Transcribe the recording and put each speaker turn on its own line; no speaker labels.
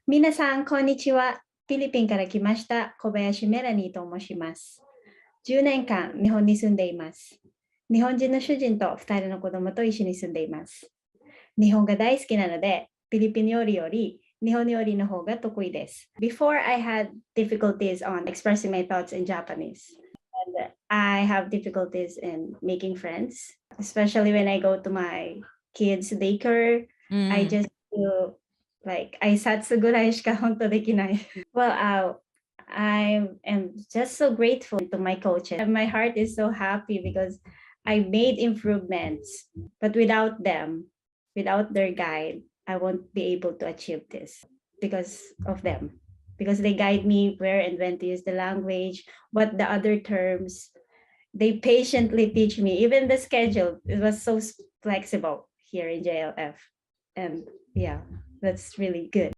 皆さん、こんにちは。フィリピンから来ました小林メラニーと申します。10年間日本に住んでいます。日本人の主人と2人の子供と一緒に住んでいます。日本が大好きなので、フィリピン料理より日本料理の方が得意です。Before I had difficulties on expressing my thoughts in Japanese. And I have difficulties in making friends, especially when I go to my kids' daycare. I
うん。
just feel like 挨拶ぐらいしか本当できない. Well, I am just so grateful to my coaches. And my heart is so happy because I made improvements, but without them, without their guide, I won't be able to achieve this because of them. Because they guide me where and when to use the language, what the other terms. They patiently teach me. Even the schedule, it was so flexible here in JLF. And yeah, that's really good.